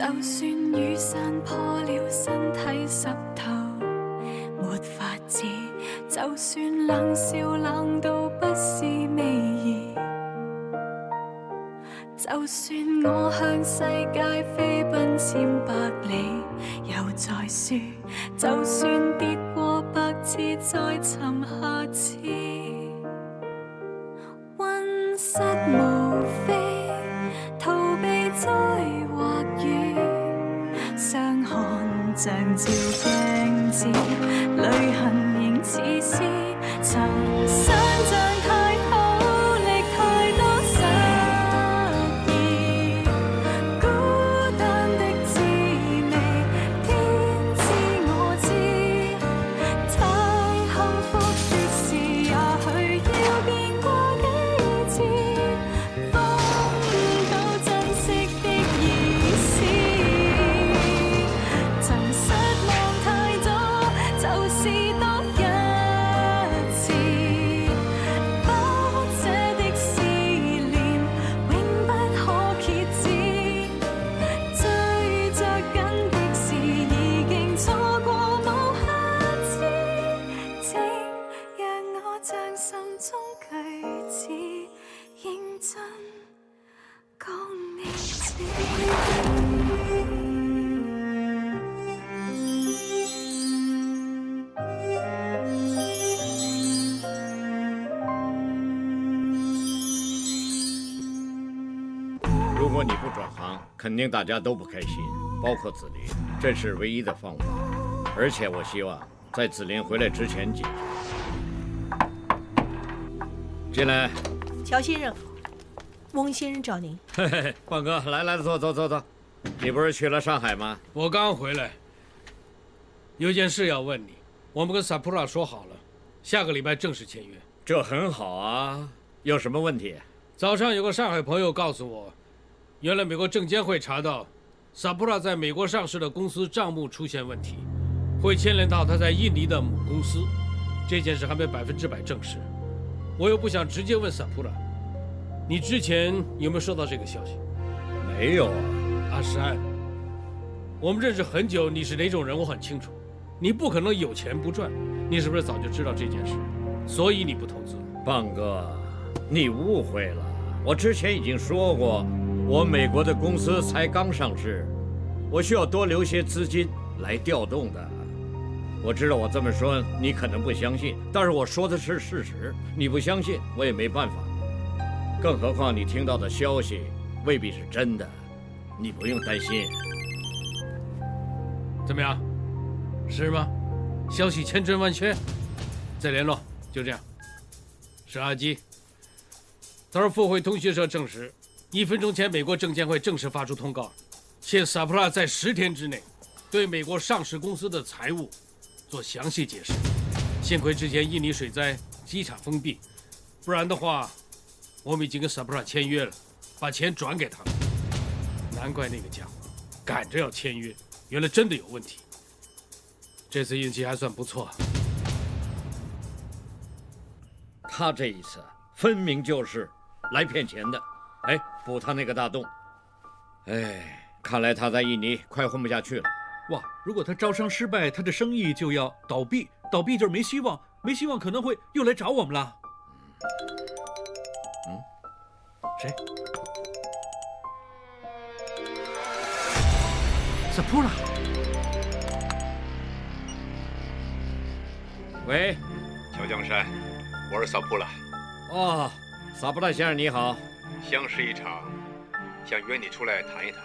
就算雨伞破了，身體濕透，沒法子。就算冷笑冷到不是味兒，就算我向世界飛奔千百里，又再輸。就算跌過百次，再尋下次。溫室無非逃避災或雨，傷寒像照鏡子，淚痕仍似詩。曾想像太好，歷太多失意，孤單的滋味，天知我知。太幸福的事，也許要變過幾次，風到珍惜的意思。曾失望太多，就是多一次。不捨的思念，永不可遏止。追着緊的事，已經錯過無下次。請讓我將心中句子認真講你知。如果你不转行，肯定大家都不开心，包括子林，这是唯一的方法。而且我希望在子林回来之前解决。进来。乔先生，翁先生找您。嘿嘿嘿，胖哥，来，坐。你不是去了上海吗？我刚回来，有件事要问你。我们跟萨普拉说好了，下个礼拜正式签约。这很好啊，有什么问题？早上有个上海朋友告诉我，原来美国证监会查到萨普拉在美国上市的公司账目出现问题，会牵连到他在印尼的母公司。这件事还没100%证实，我又不想直接问萨普拉。你之前有没有收到这个消息？没有啊。阿山，我们认识很久，你是哪种人我很清楚。你不可能有钱不赚，你是不是早就知道这件事，所以你不投资？棒哥，你误会了。我之前已经说过，我美国的公司才刚上市，我需要多留些资金来调动的。我知道我这么说你可能不相信，但是我说的是事实。你不相信，我也没办法。更何况你听到的消息未必是真的，你不用担心。怎么样？是吗？消息千真万确？再联络，就这样。是阿基。早上赴会通讯社证实，1分钟前美国证监会正式发出通告，限萨普拉在10天之内对美国上市公司的财务做详细解释。幸亏之前印尼水灾，机场封闭，不然的话，我们已经跟萨普拉签约了，把钱转给他了。难怪那个家伙赶着要签约，原来真的有问题。这次运气还算不错。他这一次分明就是来骗钱的。哎，补他那个大洞。哎，看来他在印尼快混不下去了。哇，如果他招商失败，他的生意就要倒闭，倒闭就是没希望，没希望可能会又来找我们了。谁？萨普拉。喂，乔江山，我是萨普拉。哦，萨布拉先生你好。相识一场，想约你出来谈一谈。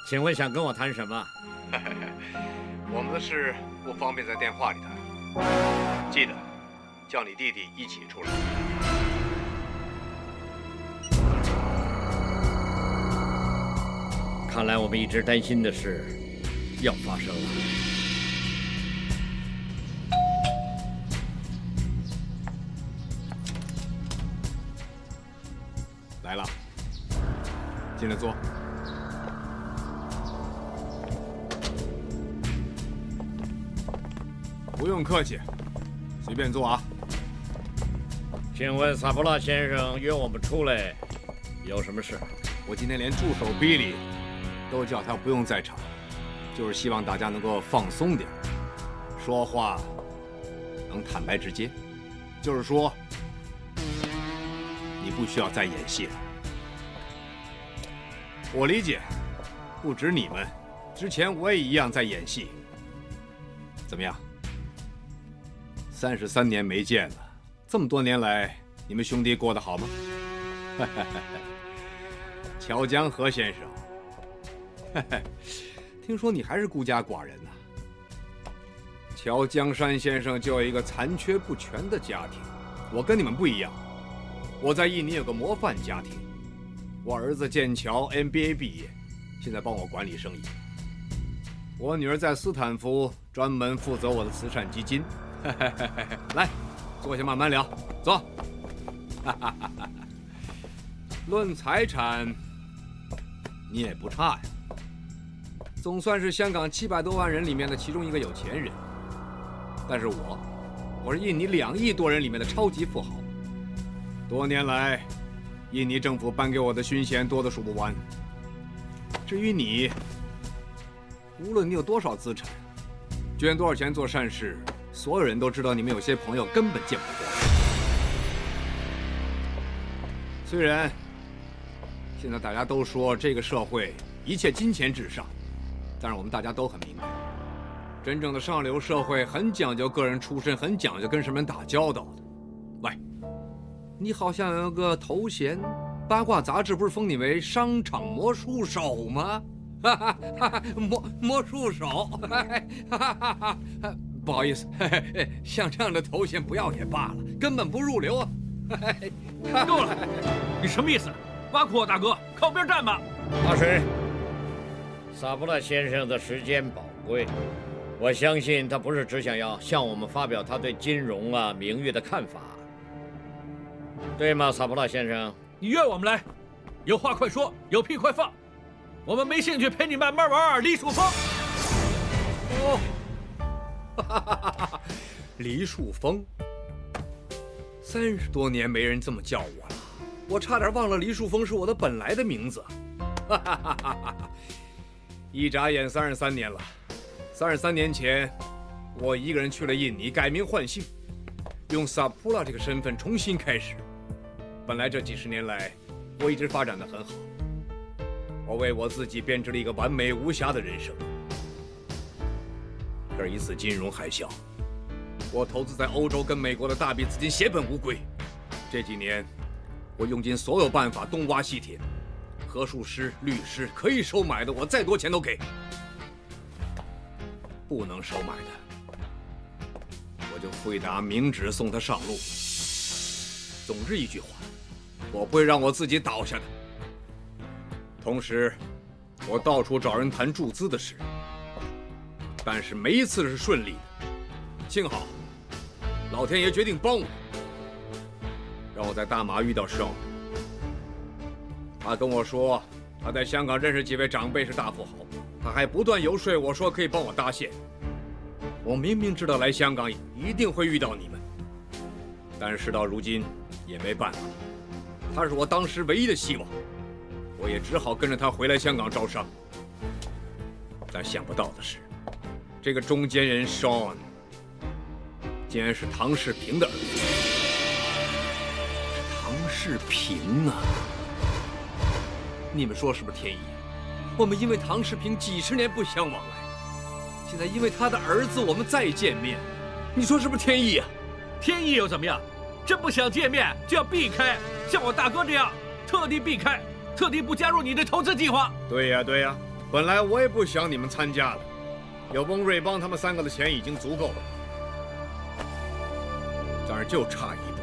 请问想跟我谈什么？我们的事不方便在电话里谈，记得叫你弟弟一起出来。看来我们一直担心的事要发生了。来了，进来坐。不用客气，随便坐啊。请问萨布拉先生约我们出来有什么事？我今天连助手比利都叫他不用在场，就是希望大家能够放松点，说话能坦白直接。就是说，你不需要再演戏了。我理解，不止你们，之前我也一样在演戏。怎么样？33年没见了，这么多年来，你们兄弟过得好吗？乔江河先生，听说你还是孤家寡人呐。乔江山先生就有一个残缺不全的家庭，我跟你们不一样，我在印尼有个模范家庭，我儿子剑桥 MBA 毕业，现在帮我管理生意。我女儿在斯坦福专门负责我的慈善基金。来，坐下慢慢聊，走。论财产，你也不差呀，总算是香港700多万人里面的其中一个有钱人。但是我是印尼2亿多人里面的超级富豪。多年来，印尼政府颁给我的勋衔多得数不完。至于你，无论你有多少资产，捐多少钱做善事，所有人都知道你们有些朋友根本见不得光。虽然现在大家都说这个社会一切金钱至上，但是我们大家都很明白，真正的上流社会很讲究个人出身，很讲究跟什么人打交道的。喂，你好像有个头衔，八卦杂志不是封你为商场魔术手吗？魔术手，不好意思，像这样的头衔不要也罢了，根本不入流啊！够了，你什么意思？挖苦我大哥，靠边站吧！阿水，萨布拉先生的时间宝贵，我相信他不是只想要向我们发表他对金融啊、名誉的看法，对吗，萨布拉先生？你约我们来，有话快说，有屁快放，我们没兴趣陪你慢慢玩梨树峰。哦，梨树峰，30多年没人这么叫我了，我差点忘了梨树峰是我的本来的名字。一眨眼33年了，33年前，我一个人去了印尼，改名换姓，用萨普拉这个身份重新开始。本来这几十年来，我一直发展得很好，我为我自己编织了一个完美无瑕的人生。可是一次金融海啸，我投资在欧洲跟美国的大笔资金血本无归。这几年，我用尽所有办法东挖西填，核数师、律师可以收买的，我再多钱都给；不能收买的，我就挥打明指送他上路。总之一句话，我不会让我自己倒下的。同时，我到处找人谈注资的事，但是没一次是顺利的。幸好，老天爷决定帮我，让我在大马遇到Sean。他跟我说，他在香港认识几位长辈是大富豪，他还不断游说我说可以帮我搭线。我明明知道来香港一定会遇到你们，但是事到如今也没办法，他是我当时唯一的希望，我也只好跟着他回来香港招商。但想不到的是，这个中间人Sean竟然是唐世平的儿子。唐世平啊！你们说是不是天意？我们因为唐世平几十年不相往来，现在因为他的儿子我们再见面，你说是不是天意啊？天意又怎么样？真不想见面就要避开，像我大哥这样特地避开，特地不加入你的投资计划。对呀对呀，本来我也不想你们参加了，有翁瑞邦他们3个的钱已经足够了，但是就差一步，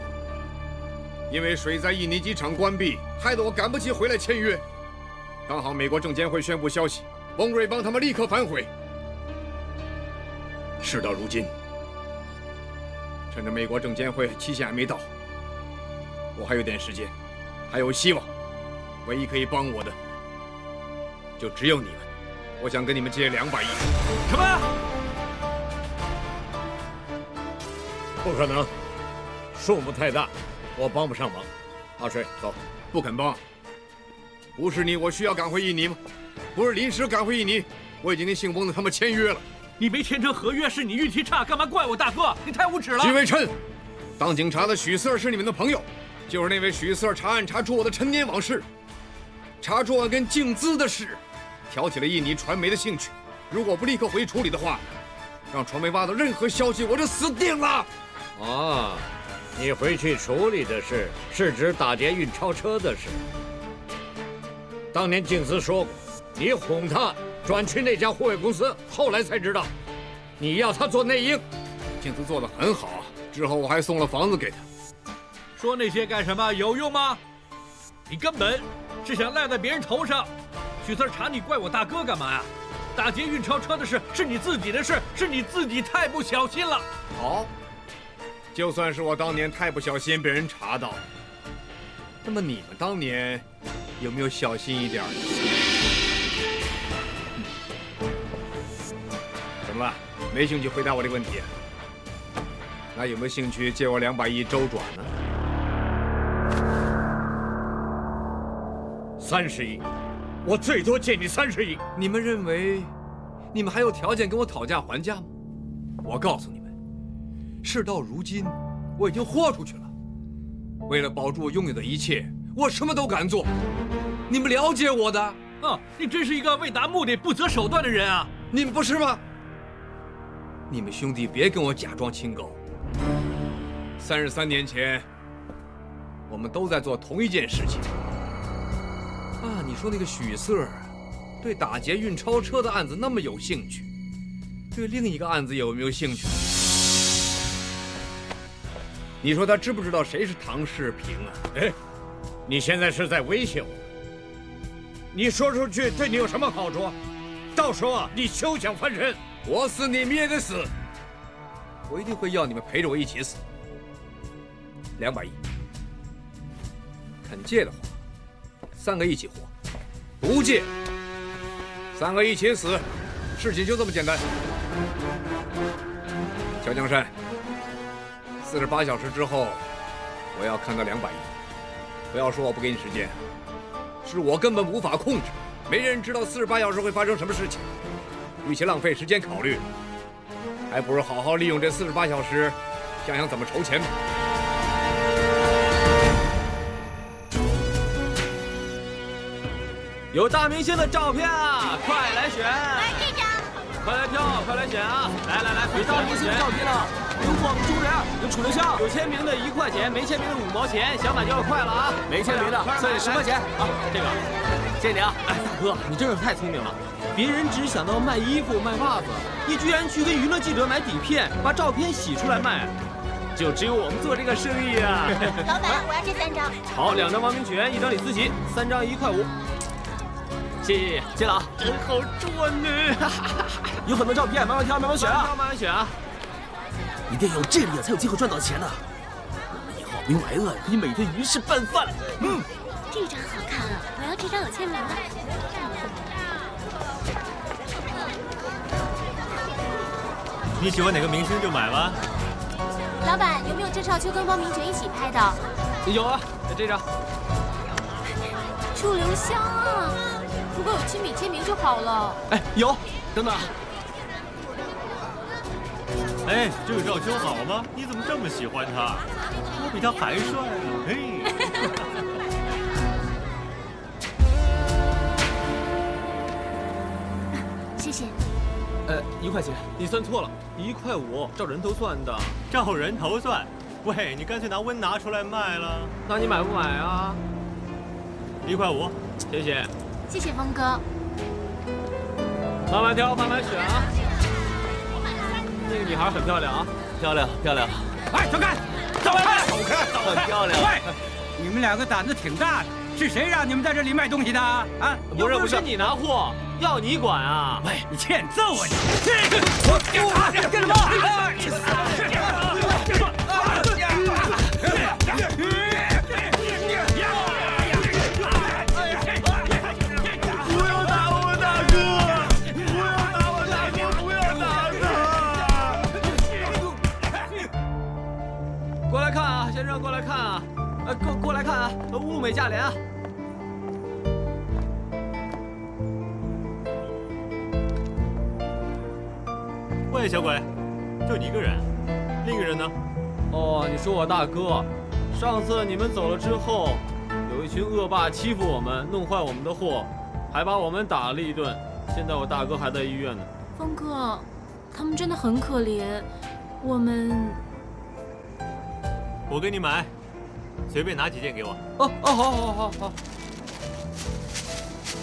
因为水在印尼机场关闭，害得我赶不及回来签约。刚好美国证监会宣布消息，翁瑞邦他们立刻反悔。事到如今，趁着美国证监会期限还没到，我还有点时间，还有希望。唯一可以帮我的，就只有你们。我想跟你们借200亿。什么？不可能，数目太大，我帮不上忙。阿水，走。不肯帮，不是你，我需要赶回印尼吗？不是临时赶回印尼，我已经跟姓翁的他们签约了。你没签成合约，是你运气差，干嘛怪我大哥？你太无耻了！徐伟琛，当警察的许四儿是你们的朋友，就是那位许四儿查案查出我的陈年往事，查出我跟静姿的事，挑起了印尼传媒的兴趣。如果不立刻回去处理的话，让传媒挖到任何消息，我就死定了。啊，你回去处理的是指打劫运钞车的事。当年静姿说过，你哄她转去那家护卫公司，后来才知道，你要她做内应。静姿做得很好啊，之后我还送了房子给她。说那些干什么？有用吗？你根本是想赖在别人头上。许四儿查你，怪我大哥干嘛呀？打劫运钞车的事是你自己的事，是你自己太不小心了。好，就算是我当年太不小心被人查到，那么你们当年有没有小心一点呢？怎么了？没兴趣回答我这个问题？那有没有兴趣借我200亿周转呢？30亿，我最多借你30亿。你们认为，你们还有条件跟我讨价还价吗？我告诉你们，事到如今，我已经豁出去了。为了保住我拥有的一切，我什么都敢做。你们了解我的？你真是一个为达目的不择手段的人啊！你们不是吗？你们兄弟别跟我假装清高。33年前，我们都在做同一件事情。啊，你说那个许四儿对打劫运钞车的案子那么有兴趣，对另一个案子有没有兴趣？你说他知不知道谁是唐世平啊？哎，你现在是在威胁我？你说出去对你有什么好处？到时候啊，你休想翻身！我死你们也得死，我一定会要你们陪着我一起死。200亿，肯借的话，3个一起活；不借，3个一起死。事情就这么简单。乔江山，48小时之后，我要看到200亿。不要说我不给你时间，是我根本无法控制，没人知道48小时会发生什么事情。与其浪费时间考虑，还不如好好利用这48小时，想想怎么筹钱吧。有大明星的照片啊，快来选！来这张。快来挑，快来选啊！来，有大明星的照片了，有广州人，有楚留香，有签名的1块钱，没签名的5毛钱，想买就要快了啊！没签名的算你10块钱啊！这个，谢谢你啊！哎，大哥，你真是太聪明了。别人只想到卖衣服、卖袜子，你居然去跟娱乐记者买底片，把照片洗出来卖。就只有我们做这个生意啊！老板，我要这3张。好，2张王明全，1张李思琪，3张1块5。谢了啊！真好赚呢！有很多照片，慢慢挑，慢慢选啊！慢慢选啊！一定要有这里才有机会赚到钱呢。我们以后不用挨饿，可以每天鱼翅拌饭。这张好看啊！我要这张有签名的。你喜欢哪个明星就买吧。老板，有没有郑少秋跟汪明荃一起拍的？有啊，这张。楚留香啊！如果有亲笔签名就好了。哎，有，等等。哎，这个赵秋好吗？你怎么这么喜欢他？我比他还帅啊！嘿。谢谢。1块钱，你算错了，1块5，照人头算的。照人头算？喂，你干脆拿温拿出来卖了。那你买不买啊？1块5，谢谢。谢谢峰哥。慢慢挑，慢慢选啊。那个女孩很漂亮啊，漂亮。哎，走开！走开！很漂亮。喂，你们2个胆子挺大的，是谁让你们在这里卖东西的啊？不是你拿货，要你管啊？喂，你欠揍啊你！干什么？过来看啊，先生，过来看啊！过来看啊！物美价廉啊！喂，小鬼，就你一个人，另一个人呢？哦，你说我大哥，上次你们走了之后，有一群恶霸欺负我们，弄坏我们的货，还把我们打了一顿。现在我大哥还在医院呢。峰哥，他们真的很可怜，我们我给你买，随便拿几件给我。哦，好。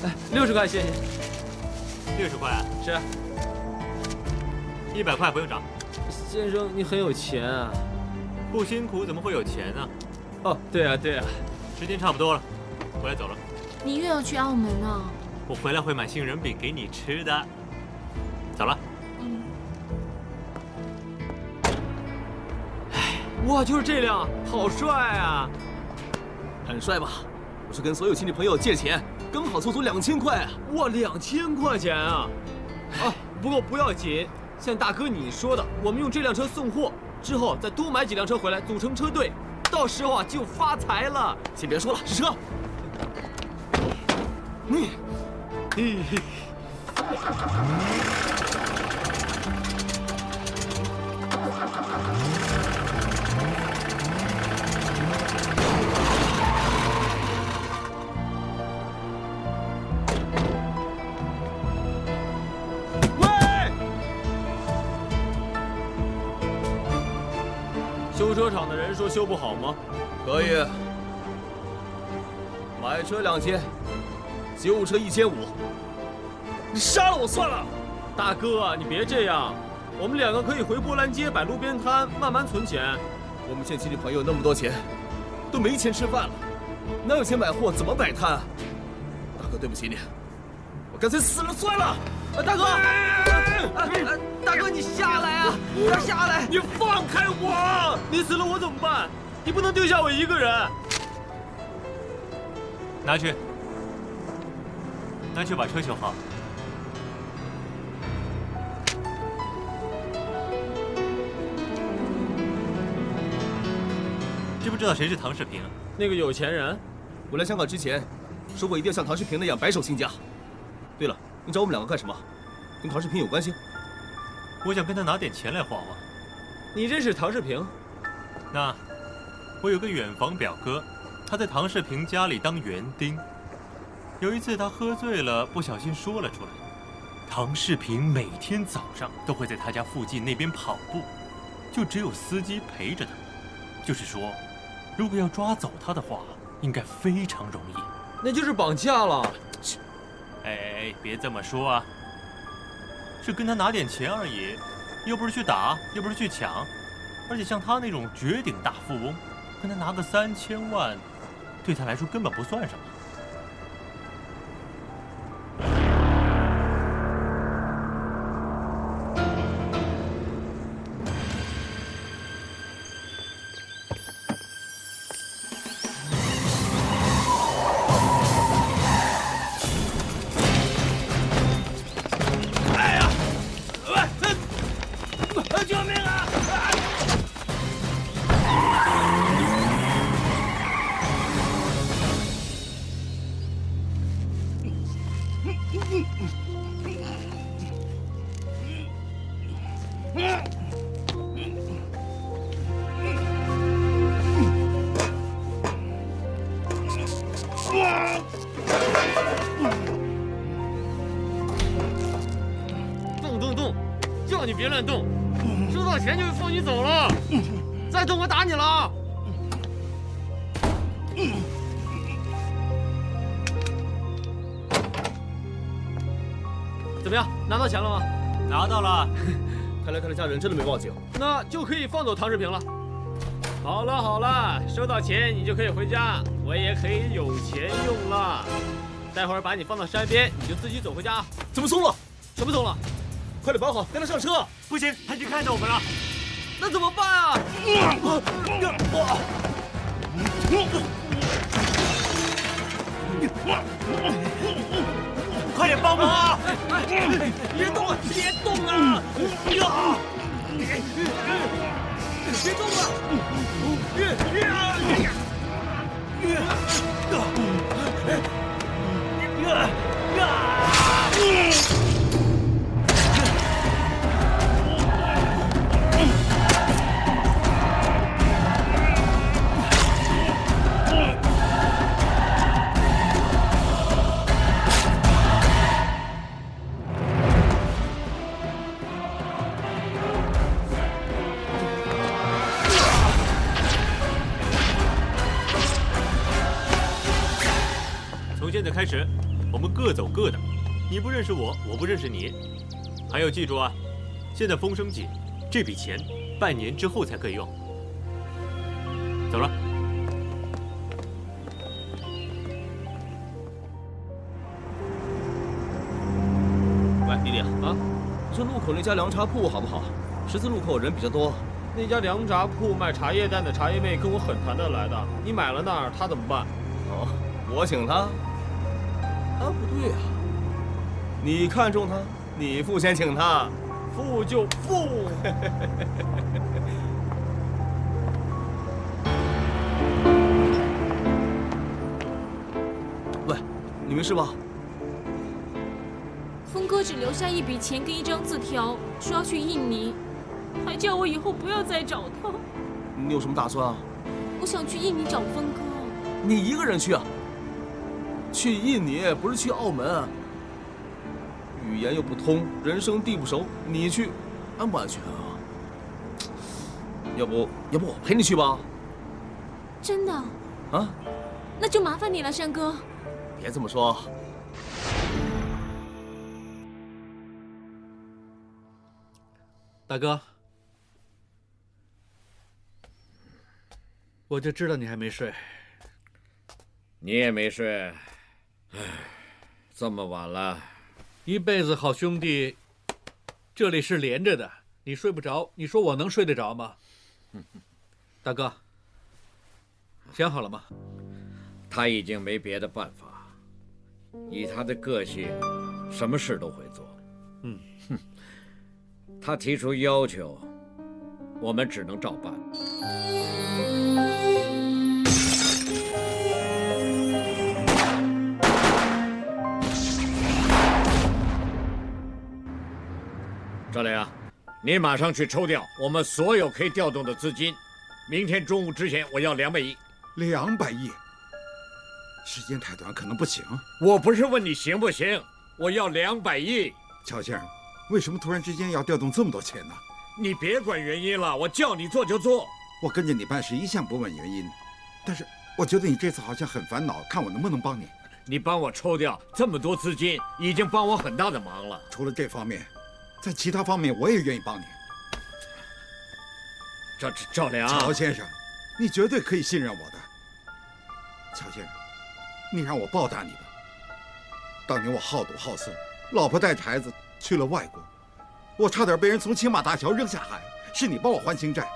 哎，60块，谢谢。60块啊？是。100块不用找。先生，你很有钱啊。不辛苦怎么会有钱呢？哦，对啊。时间差不多了，我要走了。你又要去澳门啊？我回来会买杏仁饼给你吃的。走了。哇，就是这辆，好帅啊！很帅吧？我是跟所有亲戚朋友借钱，刚好凑足2000块啊！哇，2000块钱啊！啊，不过不要紧，像大哥你说的，我们用这辆车送货，之后再多买几辆车回来，组成车队，到时候啊就发财了。先别说了，是车。修车厂的人说修不好吗？可以。买车2000，修车1500。你杀了我算了。大哥，你别这样，我们2个可以回波兰街摆路边摊，慢慢存钱。我们欠亲戚朋友那么多钱，都没钱吃饭了，哪有钱买货？怎么摆摊啊？大哥，对不起你，我干脆死了算了。大哥，大哥，你下来啊！快下来！你放开我！你死了我怎么办？你不能丢下我一个人。拿去把车修好。知不知道谁是唐世平？那个有钱人。我来香港之前，说过一定要像唐世平那样白手兴家。对了，你找我们2个干什么？跟唐世平有关系？我想跟他拿点钱来花花。你认识唐世平？那我有个远房表哥，他在唐世平家里当园丁。有一次他喝醉了，不小心说了出来。唐世平每天早上都会在他家附近那边跑步，就只有司机陪着他。就是说，如果要抓走他的话，应该非常容易。那就是绑架了。哎，别这么说啊，是跟他拿点钱而已，又不是去打，又不是去抢，而且像他那种绝顶大富翁，跟他拿个3000万，对他来说根本不算什么。动，叫你别乱动，收到钱就放你走了，再动我打你了。怎么样，拿到钱了吗？拿到了。看来家人真的没报警，那就可以放走唐世平了。好了，收到钱你就可以回家，我也可以有钱用了。待会儿把你放到山边，你就自己走回家。怎么松了？什么松了？快点绑好，带他上车。不行，他已经看到我们了。那怎么办啊？快点帮忙！别动啊！别动啊！别动啊！从现在开始，我们各走各的，你不认识我，我不认识你。还有记住啊，现在风声季，这笔钱半年之后才可以用。走了。喂，弟弟啊，这路口那家凉茶铺好不好？十字路口人比较多。那家凉茶铺卖茶叶蛋的茶叶妹跟我很谈得来的，你买了那儿，她怎么办？哦，我请她？啊，不对啊，你看中她，你付钱请她，付就付。喂，你没事吧？峰哥只留下一笔钱跟一张字条，说要去印尼，还叫我以后不要再找他。你有什么打算啊？我想去印尼找峰哥。你一个人去啊？去印尼不是去澳门啊？语言又不通，人生地不熟，你去安不安全啊？要不我陪你去吧？真的？啊？那就麻烦你了，山哥。别这么说。大哥，我就知道你还没睡。你也没睡，唉，这么晚了。一辈子好兄弟，这里是连着的。你睡不着，你说我能睡得着吗？大哥，想好了吗？他已经没别的办法，以他的个性，什么事都会做。他提出要求，我们只能照办。赵磊，你马上去抽调我们所有可以调动的资金，明天中午之前我要200亿。200亿，时间太短，可能不行。我不是问你行不行，我要200亿。乔先生，为什么突然之间要调动这么多钱呢？你别管原因了，我叫你做就做。我跟着你办事一向不问原因，但是我觉得你这次好像很烦恼，看我能不能帮你。你帮我抽调这么多资金，已经帮我很大的忙了。除了这方面，在其他方面我也愿意帮你。赵良，乔先生，你绝对可以信任我的。乔先生，你让我报答你吧。当年我好赌好色，老婆带着孩子去了外国，我差点被人从青马大桥扔下海，是你帮我还清债，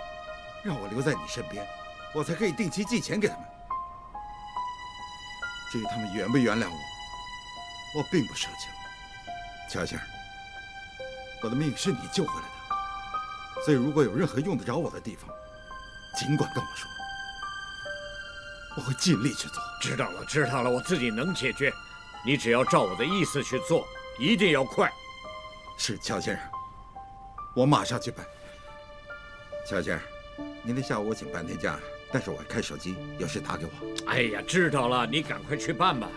让我留在你身边，我才可以定期寄钱给他们。至于他们原不原谅我并不奢求。乔先生，我的命是你救回来的，所以如果有任何用得着我的地方，尽管跟我说，我会尽力去做。知道了，我自己能解决。你只要照我的意思去做，一定要快。是，乔先生，我马上去办。乔先生，明天下午我请半天假，但是我会开手机，有事打给我。哎呀，知道了，你赶快去办吧。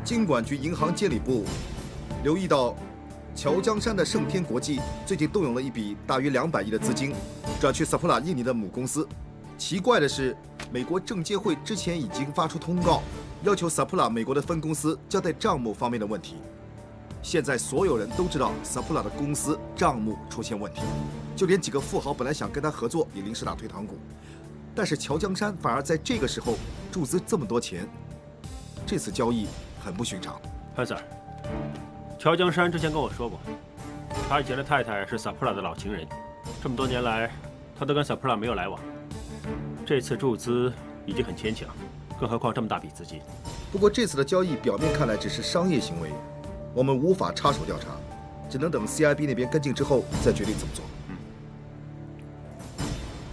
金管局银行监理部留意到，乔江山的盛天国际最近动用了一笔大约200亿的资金，转去 Sapula 印尼的母公司。奇怪的是，美国证监会之前已经发出通告，要求 Sapula 美国的分公司交代账目方面的问题。现在所有人都知道 Sapula 的公司账目出现问题，就连几个富豪本来想跟他合作，也临时打退堂鼓。但是乔江山反而在这个时候注资这么多钱，这次交易很不寻常。潘 Sir， 乔江山之前跟我说过，他以前的太太是 Sapula 的老情人，这么多年来，他都跟 Sapula 没有来往。这次注资已经很牵强，更何况这么大笔资金。不过这次的交易表面看来只是商业行为，我们无法插手调查，只能等 CIB 那边跟进之后再决定怎么做。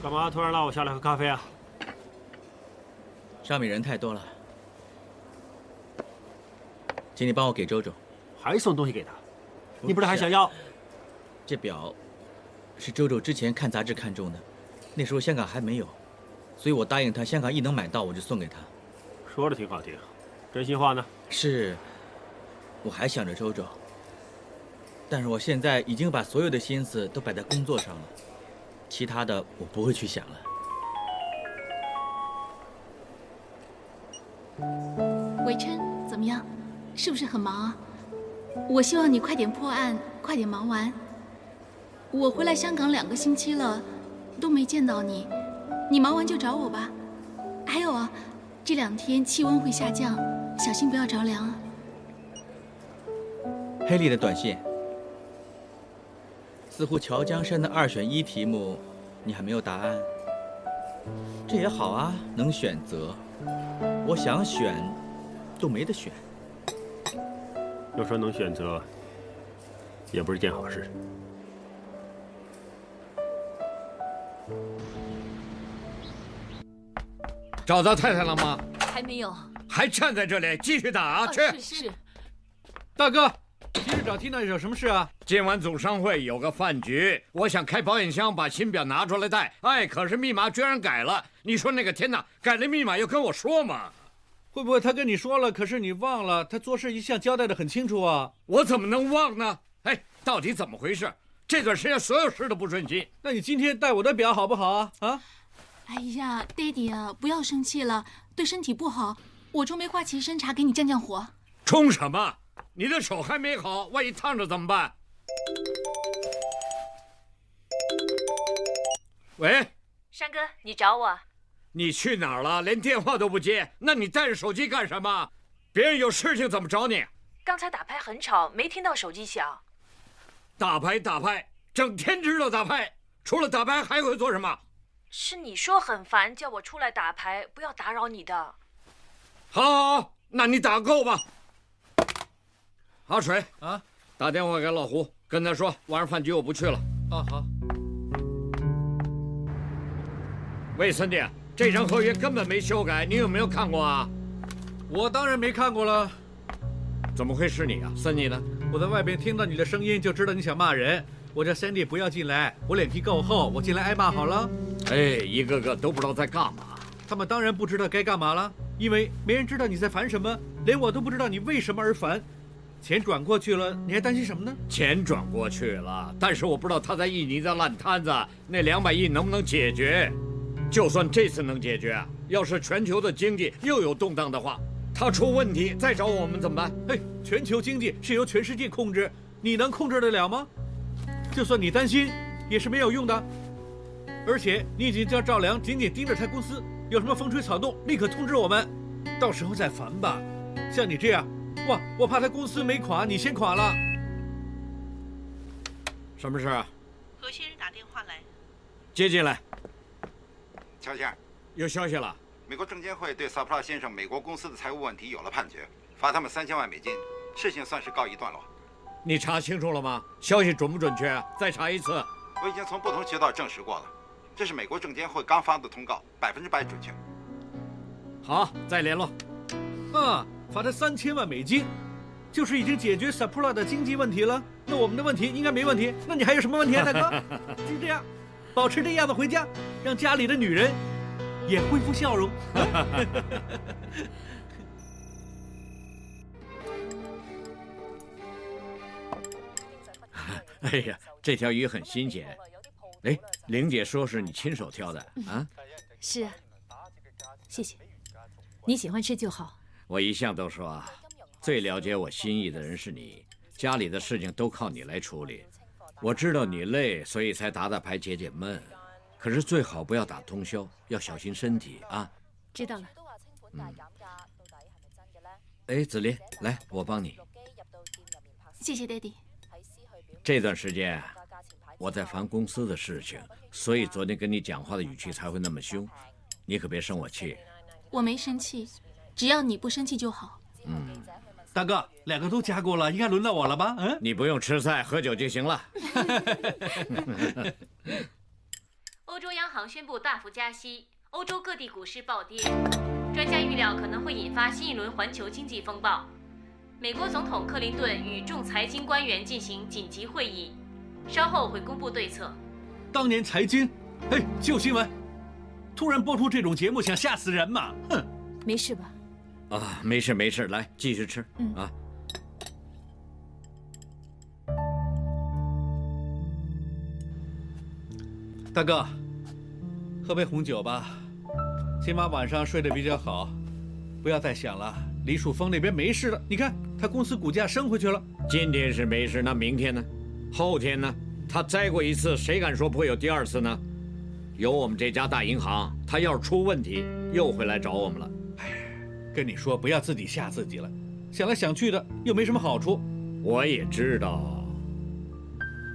干嘛突然拉我下来喝咖啡啊？上面人太多了，请你帮我给周周。还送东西给他？你不是还想要？这表是周周之前看杂志看中的，那时候香港还没有，所以我答应他，香港一能买到我就送给他。说的挺好听，真心话呢？是，我还想着周周，但是我现在已经把所有的心思都摆在工作上了，其他的我不会去想了。伟琛，怎么样？是不是很忙啊？我希望你快点破案，快点忙完。我回来香港2个星期了，都没见到你，你忙完就找我吧。还有啊，这2天气温会下降，小心不要着凉啊。黑莉的短信，似乎乔江山的2选1题目，你还没有答案。这也好啊，能选择。我想选，都没得选。要说能选择，也不是件好事。找到太太了吗？还没有。还站在这里，继续打啊！去。是。大哥，今日找缇娜有什么事啊？今晚总商会有个饭局，我想开保险箱，把新表拿出来带。哎，可是密码居然改了。你说那个缇娜改了密码要跟我说吗？会不会他跟你说了，可是你忘了？他做事一向交代得很清楚啊。我怎么能忘呢？哎，到底怎么回事？这段时间所有事都不顺心。那你今天戴我的表好不好啊？啊？哎呀，爹地啊，不要生气了，对身体不好。我冲梅花旗参茶给你降降火。冲什么？你的手还没好，万一烫着怎么办？喂，山哥，你找我？你去哪儿了？连电话都不接，那你带着手机干什么？别人有事情怎么找你？刚才打牌很吵，没听到手机响。打牌，整天知道打牌，除了打牌还会做什么？是你说很烦，叫我出来打牌，不要打扰你的。好，那你打够吧。阿水啊，打电话给老胡，跟他说晚上饭局我不去了。啊，好。喂，森弟，这张合约根本没修改，你有没有看过啊？我当然没看过了。怎么会是你啊？森弟呢？我在外边听到你的声音，就知道你想骂人。我叫 Sandy 不要进来，我脸皮够厚，我进来挨骂好了。哎，一个个都不知道在干嘛。他们当然不知道该干嘛了，因为没人知道你在烦什么，连我都不知道你为什么而烦。钱转过去了，你还担心什么呢？钱转过去了，但是我不知道他在印尼的烂摊子那200亿能不能解决。就算这次能解决，要是全球的经济又有动荡的话，他出问题再找我们怎么办？嘿，全球经济是由全世界控制，你能控制得了吗？就算你担心，也是没有用的。而且你已经叫赵良紧紧盯着他公司，有什么风吹草动，立刻通知我们，到时候再烦吧。像你这样，哇，我怕他公司没垮，你先垮了。什么事啊？何先生打电话来。接进来。乔先生，有消息了。美国证监会对萨普拉先生美国公司的财务问题有了判决，罚他们3000万美金，事情算是告一段落。你查清楚了吗？消息准不准确？再查一次。我已经从不同渠道证实过了，这是美国证监会刚发的通告，100%准确。好，再联络。啊，罚他3000万美金，就是已经解决 Sapula 的经济问题了。那我们的问题应该没问题。那你还有什么问题啊，大哥？就这样，保持这样子回家，让家里的女人也恢复笑容。哎呀，这条鱼很新鲜。哎，玲姐说是你亲手挑的啊？是啊，谢谢。你喜欢吃就好。我一向都说啊，最了解我心意的人是你，家里的事情都靠你来处理。我知道你累，所以才打打牌解解闷。可是最好不要打通宵，要小心身体啊。知道了。哎，子琳，来，我帮你。谢谢爹地。这段时间我在烦公司的事情，所以昨天跟你讲话的语气才会那么凶。你可别生我气。我没生气，只要你不生气就好。大哥，2个都加过了，应该轮到我了吧？你不用吃菜，喝酒就行了。欧洲央行宣布大幅加息，欧洲各地股市暴跌，专家预料可能会引发新一轮环球经济风暴。美国总统克林顿与众财经官员进行紧急会议，稍后会公布对策。当年财经，哎，旧新闻，突然播出这种节目，想吓死人嘛？哼，没事吧？啊，没事没事，来继续吃。啊。大哥，喝杯红酒吧，起码晚上睡得比较好。不要再想了。李树峰那边没事了，你看他公司股价升回去了。今天是没事，那明天呢？后天呢？他栽过一次，谁敢说不会有第二次呢？有我们这家大银行，他要是出问题，又会来找我们了。跟你说，不要自己吓自己了，想来想去的又没什么好处。我也知道，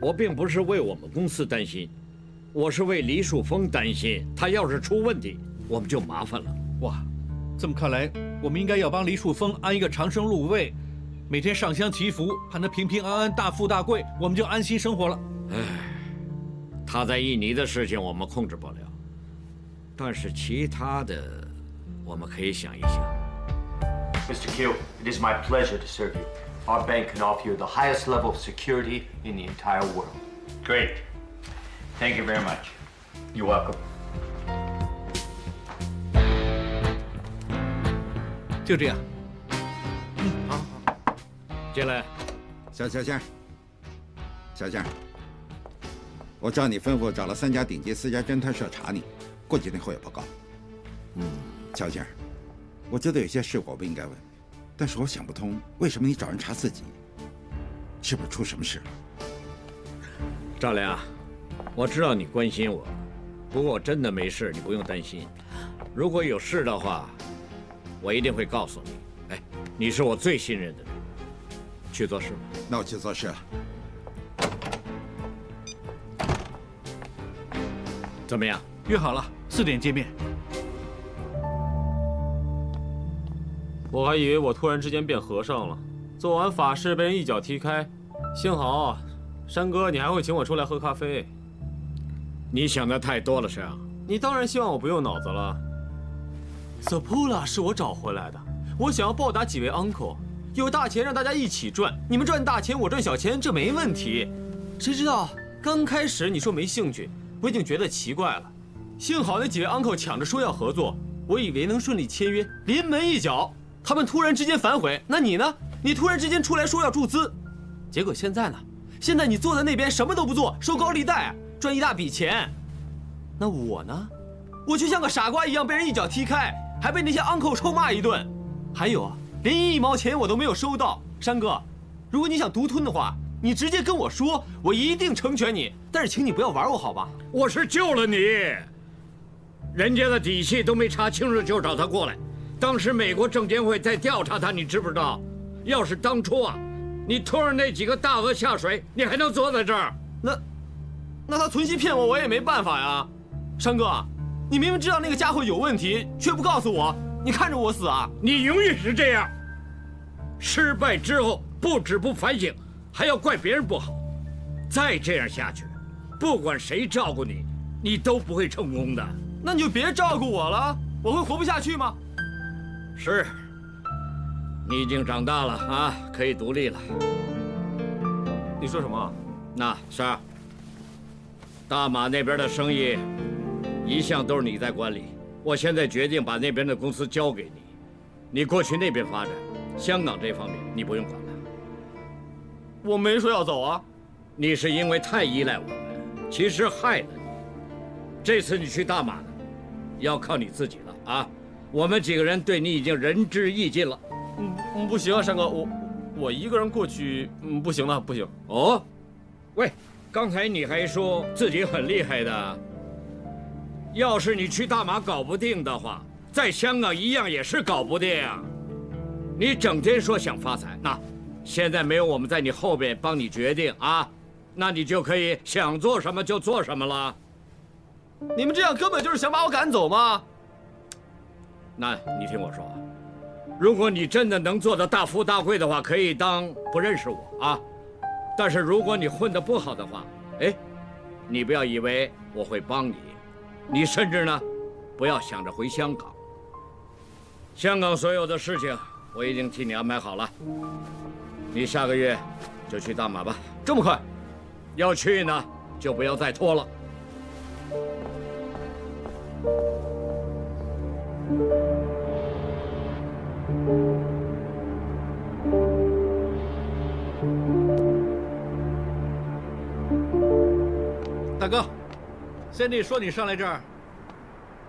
我并不是为我们公司担心，我是为李树峰担心。他要是出问题，我们就麻烦了。哇，这么看来，我们应该要帮李树峰安一个长生禄位，每天上香祈福，盼他平平安安、大富大贵，我们就安心生活了。唉，他在印尼的事情我们控制不了，但是其他的我们可以想一想。Mr. Keel, it is my pleasure to serve you. Our bank can offer you the highest level of security in the entire world. Great. Thank you very much. You're welcome. 就这样。好。进来，小先生，我照你吩咐找了3家顶级私家侦探社查你，过几天后有报告。乔先生，我觉得有些事我不应该问，但是我想不通，为什么你找人查自己？是不是出什么事了？赵良，我知道你关心我，不过我真的没事，你不用担心。如果有事的话，我一定会告诉你。哎，你是我最信任的人，去做事吧。那我去做事了。怎么样？约好了4点见面。我还以为我突然之间变和尚了，做完法事被人一脚踢开。幸好，山哥你还会请我出来喝咖啡。你想的太多了，沈阳。你当然希望我不用脑子了。Sapula 是我找回来的，我想要报答几位 uncle， 有大钱让大家一起赚，你们赚大钱，我赚小钱，这没问题。谁知道刚开始你说没兴趣，我已经觉得奇怪了。幸好那几位 uncle 抢着说要合作，我以为能顺利签约，临门一脚，他们突然之间反悔。那你呢？你突然之间出来说要注资，结果现在呢？现在你坐在那边什么都不做，收高利贷，赚一大笔钱。那我呢？我就像个傻瓜一样被人一脚踢开，还被那些 uncle 臭骂一顿。还有啊，连1毛钱我都没有收到。山哥，如果你想独吞的话，你直接跟我说，我一定成全你。但是请你不要玩我，好吧？我是救了你，人家的底细都没查清楚就找他过来。当时美国证监会在调查他，你知不知道？要是当初啊，你拖着那几个大鳄下水，你还能坐在这儿？那他存心骗我，我也没办法呀。山哥，你明明知道那个家伙有问题，却不告诉我，你看着我死啊！你永远是这样，失败之后不止不反省，还要怪别人不好。再这样下去，不管谁照顾你，你都不会成功的。那你就别照顾我了，我会活不下去吗？是，你已经长大了啊，可以独立了。你说什么？那是啊，大马那边的生意一向都是你在管理，我现在决定把那边的公司交给你，你过去那边发展，香港这方面你不用管了。我没说要走啊。你是因为太依赖我们，其实害了你。这次你去大马呢，要靠你自己了啊！我们几个人对你已经仁至义尽了。不行啊，山哥，我一个人过去，不行了，不行。哦，喂，刚才你还说自己很厉害的，要是你去大马搞不定的话，在香港一样也是搞不定。你整天说想发财，那现在没有我们在你后边帮你决定啊，那你就可以想做什么就做什么了。你们这样根本就是想把我赶走吗？那你听我说，如果你真的能做到大富大贵的话，可以当不认识我啊。但是如果你混得不好的话，哎，你不要以为我会帮你，你甚至呢，不要想着回香港。香港所有的事情我已经替你安排好了，你下个月就去大马吧。这么快？要去呢，就不要再拖了。大哥，Sandy 说你上来这儿，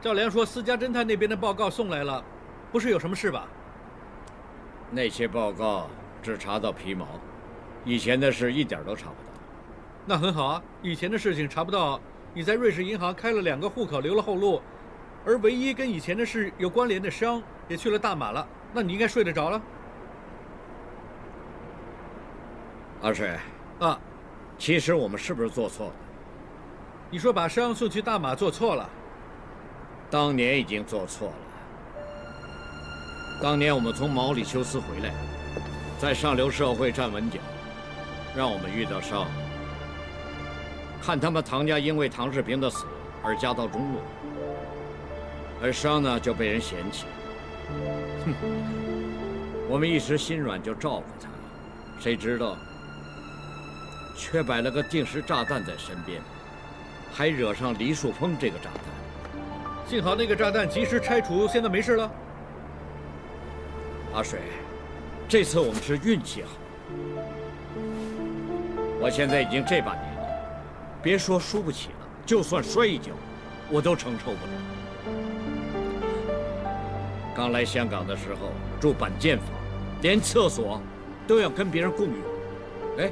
赵良说私家侦探那边的报告送来了，不是有什么事吧？那些报告只查到皮毛，以前的事一点都查不到。那很好啊，以前的事情查不到，你在瑞士银行开了2个户口，留了后路，而唯一跟以前的事有关联的商也去了大马了，那你应该睡得着了。阿水啊，其实我们是不是做错了？你说把商送去大马做错了？当年已经做错了。当年我们从毛里求斯回来，在上流社会站稳脚，让我们遇到商，看他们唐家因为唐世平的死而家道中落，而商呢就被人嫌弃。哼，我们一时心软就照顾他，谁知道却摆了个定时炸弹在身边，还惹上黎树峰这个炸弹。幸好那个炸弹及时拆除，现在没事了。阿水，这次我们是运气好。我现在已经这把年纪，别说输不起了，就算摔一跤，我都承受不了。刚来香港的时候住板间房，连厕所都要跟别人共用。哎，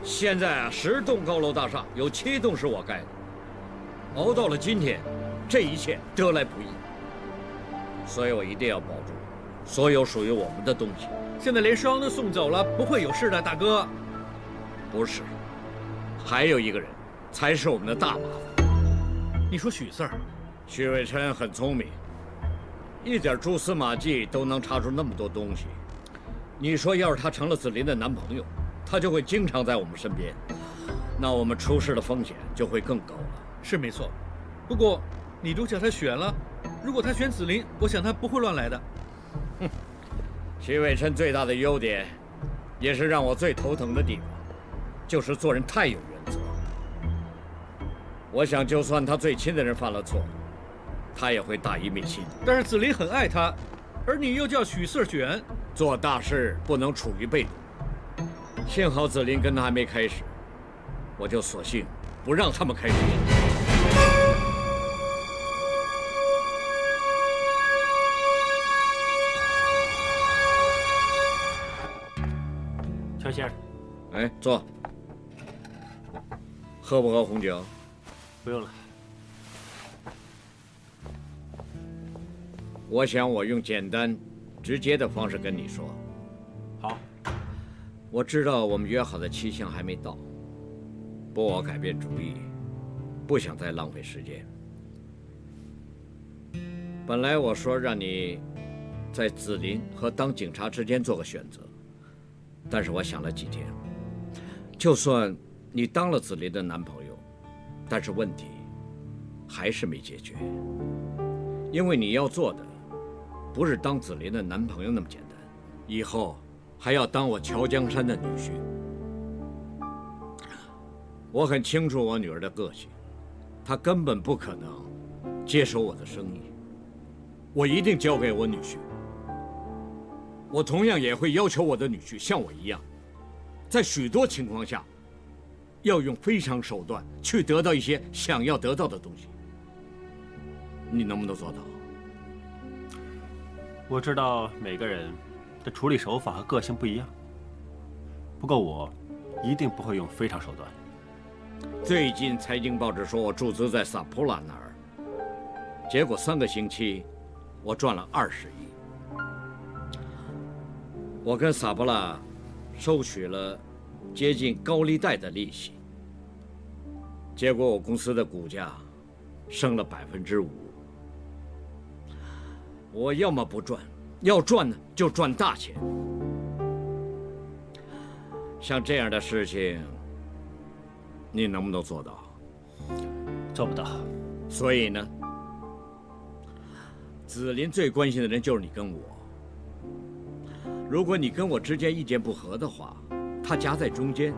现在啊，10栋高楼大厦有7栋是我盖的。熬到了今天，这一切得来不易，所以我一定要保住所有属于我们的东西。现在连商都送走了，不会有事的，大哥。不是，还有一个人才是我们的大麻烦。你说许四儿？许伟琛很聪明，一点蛛丝马迹都能查出那么多东西。你说要是他成了子林的男朋友，他就会经常在我们身边，那我们出事的风险就会更高了。是没错，不过你都叫他选了，如果他选子林，我想他不会乱来的。哼，许伟琛最大的优点，也是让我最头疼的地方，就是做人太有原则。我想，就算他最亲的人犯了错，他也会大义灭亲。但是子林很爱他，而你又叫许四选，做大事不能处于被动。幸好子林跟他还没开始，我就索性不让他们开始。乔先生，哎，坐。喝不喝红酒？不用了。我想我用简单、直接的方式跟你说。好。我知道我们约好的期限还没到，不过我改变主意，不想再浪费时间。本来我说让你在子林和当警察之间做个选择，但是我想了几天，就算你当了子林的男朋友，但是问题还是没解决，因为你要做的不是当子林的男朋友那么简单，以后还要当我乔江山的女婿。我很清楚我女儿的个性，她根本不可能接手我的生意，我一定交给我女婿。我同样也会要求我的女婿像我一样，在许多情况下要用非常手段去得到一些想要得到的东西。你能不能做到？我知道每个人的处理手法和个性不一样，不过我一定不会用非常手段。最近财经报纸说我注资在萨普拉那儿，结果3个星期我赚了20亿。我跟萨普拉收取了接近高利贷的利息，结果我公司的股价升了5%。我要么不赚，要赚呢就赚大钱。像这样的事情，你能不能做到？做不到。所以呢，子林最关心的人就是你跟我。如果你跟我之间意见不合的话，他夹在中间，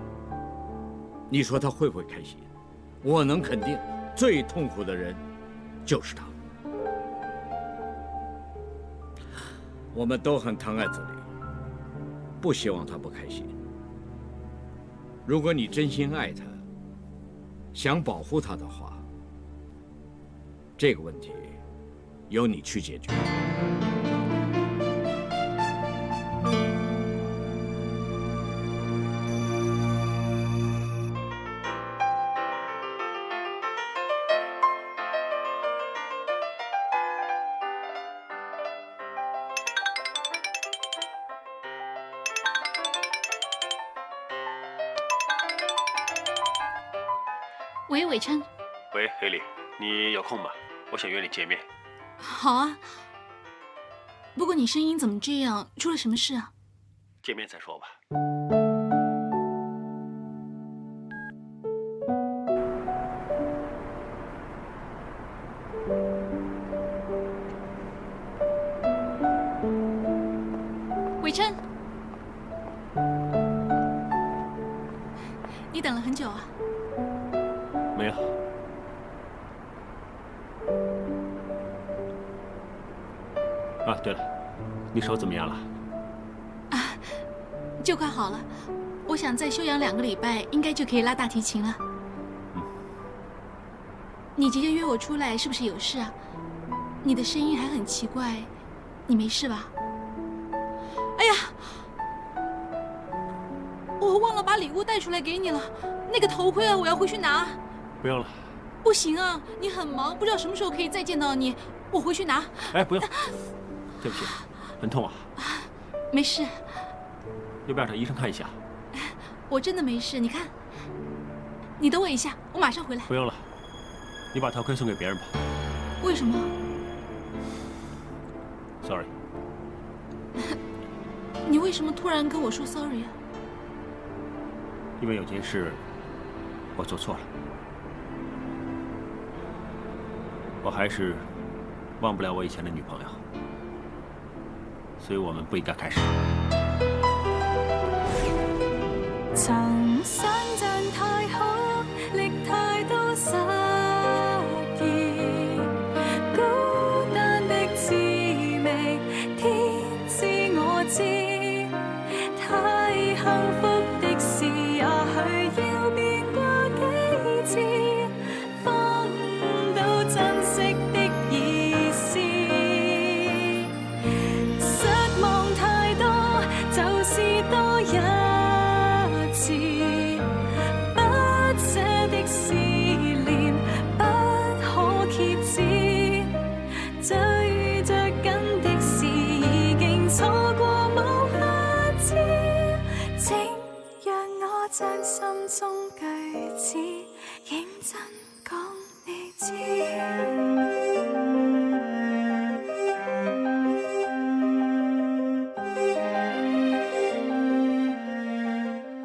你说他会不会开心？我能肯定，最痛苦的人就是他。我们都很疼爱子林，不希望他不开心。如果你真心爱他，想保护他的话，这个问题由你去解决。喂，伟琛。喂，黑莉，你有空吗？我想约你见面。好啊。不过你声音怎么这样？出了什么事啊？见面再说吧。伟琛，你等了很久啊？没有。啊，对了，你手怎么样了？就快好了，我想再休养2个礼拜，应该就可以拉大提琴了。你急着约我出来，是不是有事啊？你的声音还很奇怪，你没事吧？哎呀，我忘了把礼物带出来给你了，那个头盔啊，我要回去拿。不用了。不行啊，你很忙，不知道什么时候可以再见到你，我回去拿。哎，不用，对不起，很痛啊。没事。要不要找医生看一下？我真的没事，你看，你等我一下，我马上回来。不用了，你把头盔送给别人吧。为什么 ？Sorry。你为什么突然跟我说 sorry 啊？因为有件事我做错了，我还是忘不了我以前的女朋友，所以我们不应该开始。曾想象太好，歷太多失意，孤單的滋味，天知我知，太幸福的事，也許要變過幾次，方到珍惜的意思。失望太多，就是多一不捨的思念不可揭止，追着緊的事已經錯過無下次，請讓我將心中句子認真講你知。